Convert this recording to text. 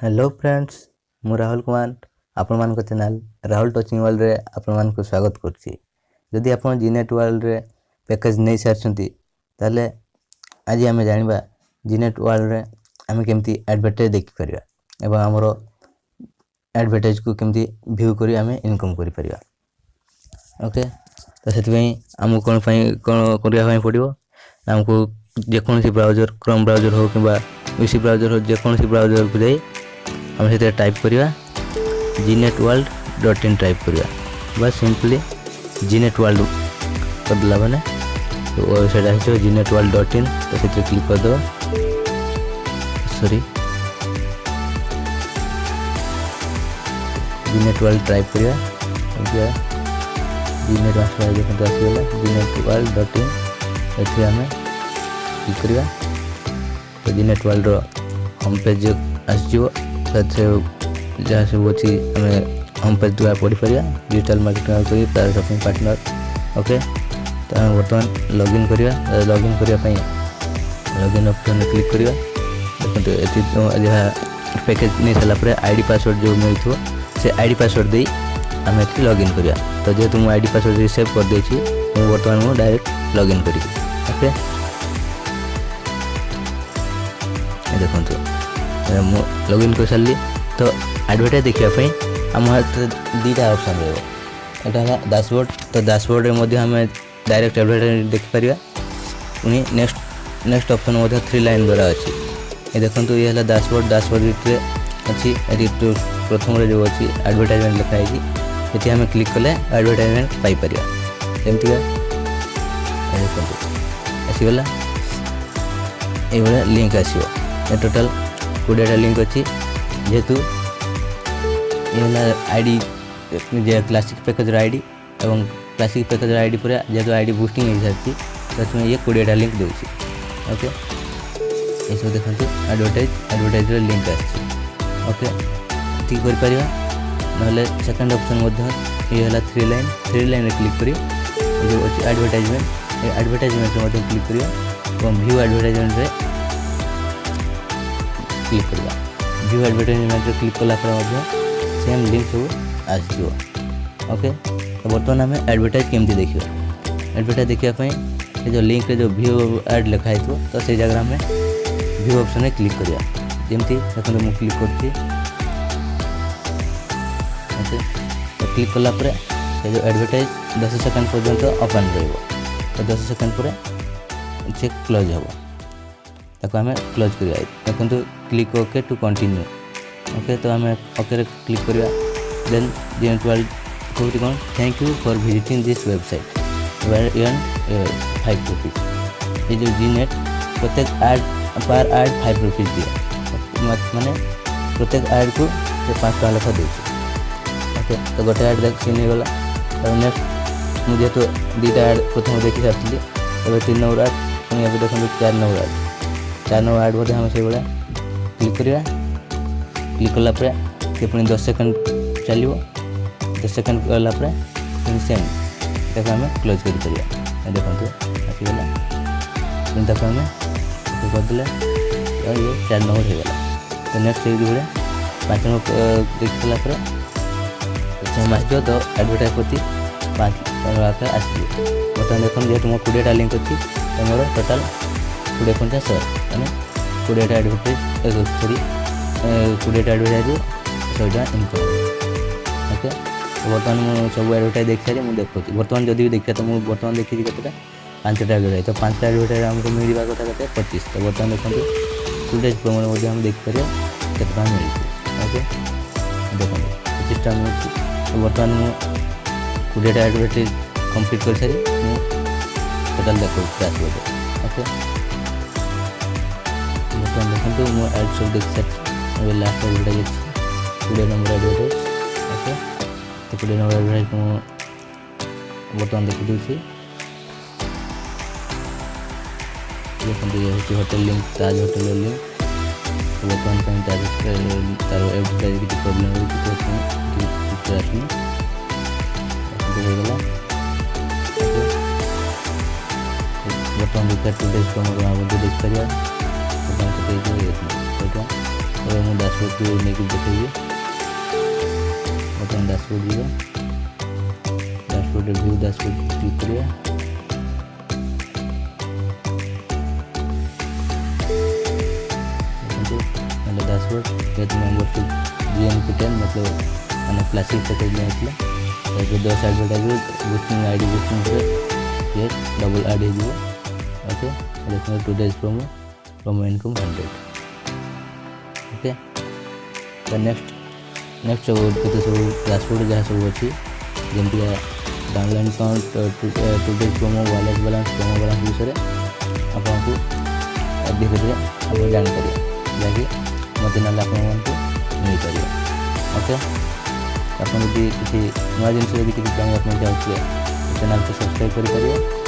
Hello friends, मु राहुल कुमार आपण मान चैनल राहुल टचिंग वर्ल्ड रे आपण मान को स्वागत करछि। जदि आपण जीनेट वर्ल्ड रे पैकेज नहीं सारछंती ताले आज आम जानिबा जीनेट वर्ल्ड रे आम केमती एडवर्टाइज देखि परिबा एवं हमरो एडवर्टाइज को केमती व्यू करी आम इनकम करि परिबा। ओके, तो सेति आम कोन करिया पई पड़िबो। हमको जेकोसी ब्राउजर क्रोम ब्राउजर हो कि यूसी ब्राउजर हो जेकोसी ब्राउजर को जाई हम से टाइप करिया gnetworld.in टाइप करिया। बस सिंपली gnet world कर दिला माने तो वेबसाइट आछो gnetworld.in। तो से क्लिक कर दो, सॉरी gnet world टाइप करिया। ओके, gnet वाला देखो तो आसीला gnetworld.in एथि हमें क्लिक करिया। तो gnet world रो होम पेज आसीजो जहाँ सब अच्छी आम होम पेज द्वारा पढ़ी पारिया डिजिटल मार्केटिंग करी तार शॉपिंग पार्टनर। ओके, तो हम बर्तमान लॉगिन करिया। लॉगिन करिया लॉगिन ऑप्शन में क्लिक करिया। देखो ये जहाँ पैकेज नहीं सारा पर आईडी पासवर्ड जो मिलथो से आईडी पासवर्ड दे आम ये लॉगिन करिया। तो जेहेतु मुझे आईडी पासवर्ड सेव कर देछि बर्तमान मुझे डायरेक्ट लॉगिन करी। ओके, देखो लॉगिन कर सारी। तो एडवर्टाइज देखापी आम दुटा ऑप्शन रहा है डैशबोर्ड। तो डैशबोर्ड में आम डायरेक्ट एडवर्टाइज देखिपर। पुणी नेक्स्ट ऑप्शन 3 लाइन द्वारा अच्छी ये देखो। ये है डैशबोर्ड। डैशबोर्ड भितर अच्छी प्रथम जो अच्छी एडवर्टाइजमेंट लिखाई ये आम क्लिक कले एडवर्टाइजमेंट पाइपर। जमती देखो आसीगला ये लिंक आसो। टोटाल 20टा लिंक अच्छी जेहेतु ये आईडी क्लासिक पैकेज आईडी एवं क्लासिक पैकेज आईडी पूरा जेहेतु आईडी बूस्टिंग हो सारी तो इसमें ये 20टा लिंक दूसरी। ओके, ये सब देखते एडवर्टाइज लिंक आसी। ओके, ठीक कर ना सेकेंड ऑप्शन ये है 3 लाइन क्लिक करी जो अच्छी एडवर्टाइजमेंट क्लिक करिया और व्यू एडवर्टाइजमेंट क्लिक करवा। व्यू एडवर्टाइजमेंट क्लिक कला सेम लिंक सब आसो। ओके, तो बर्तमान आम एडवर्टाइज केमती देखिए। एडवर्टाइज देखापी जो लिंक रे जो व्यू एड लिखाई थो तो से जगह आम व्यू ऑप्शन में क्लिक करिया। जमती देखो मुझे क्लिक करती। ओके, तो क्लिक कला जो एडवर्टाइज 10 सेकंड पर्यंत ओपन रही। तो 10 सेकंड पर से क्लोज हम ताको आम क्लोज करिया। देखो click okay to continue. Okay, तो आम ओके क्लिक करिया। देन जीनेट वर्ल्ड कहती कौन thank you for visiting this website where you earn 5 rupees. ये जो जीनेट प्रत्येक ऐड पर ऐड 5 रुपीज दिए माने प्रत्येक ऐड को 5 टका लेखा दे। ओके, तो गोटे ऐड देख सीन होगा। तो नेक्स्ट मुझे तो 2टा ऐड प्रथम देखी सारी तब 3 नंबर ऐड पुणी अब देखो 4 नंबर ऐड 4 नंबर ऐड बोधे हम से भाया क्लिक करिया। क्लिक कला पुणी 10 सेकंड चलो। 10 सेकंड गला सेम देखो आम क्लोज कर देखो आसीगला देखो आम करदे ये 4 नंबर हो गला। तो नेक्स्ट ये 5 नंबर देखला सेम आस तो एडवर्टाइज प्रति 5 आस। बर्तमान देखो जेहतु मोर 20टा लिंक अच्छी तो मोर टोटाल 20 मैंने 20टा एडवर्टाइज सॉरी 20टा एडवर्टाइज 100 टका इनकम। ओके, तो बर्तमान मुझे सब एडवर्टाइज देख सारी मुझे देखी। बर्तमान जब भी देखा तो मुझे बर्तमान देखी के 5टा एडवर्टाइज। तो 5टा एडवर्टाइज आमको मिलवा कथा के 25। तो बर्तमान देखो 2 डेज प्रोमो हम देखिपर के मिली। ओके, देखो 25 टा मिली। तो बर्तमान मुझे 20टा एडवर्टाइज कंप्लीट कर सारी टोटाल देखो आसो। ओके, देखो मो एड सब देख सारी last advertise 20 number advertise. Okay, तो 20 नंबर एडवर्टाइज मुझे बर्तमान देखी दूसरी। देखो ये हूँ होटेल लिंक ताज होटेल लिंक। तो बर्तमान तार एडवर्टाइज किसी प्रोब्लेम होगला। बर्तमान देखा 2 डेज प्रोमो देखिपर। मुझे डैशबोर्ड को नहीं देखिए बर्तमान डैशबोर्ड जी डैशबोर्ड व्यू डैशबोर्ड क्लिक करिए डैशबोर्ड ये तो मैं बोलती GNP10 मतलब मैंने फ्लैशिंग पैकेज लेते दस एडवर्टाइज बूस्टिंग आईडी बूस्टिंग ये डबल ऐड हो ओके देखते 2 days promo इनकम 100 ओके तो नेक्स्ट सब सब डैशबोर्ड जहाँ सब अच्छी जमी downline account 2 days promo wallet balance विषय आपको धीरे धीरे आप जानकारी जहाँकि मत ना मिल पार ओके आप किसी नुआ जिन किसी जानवाक चाहिए चैनल को सब्सक्राइब करें।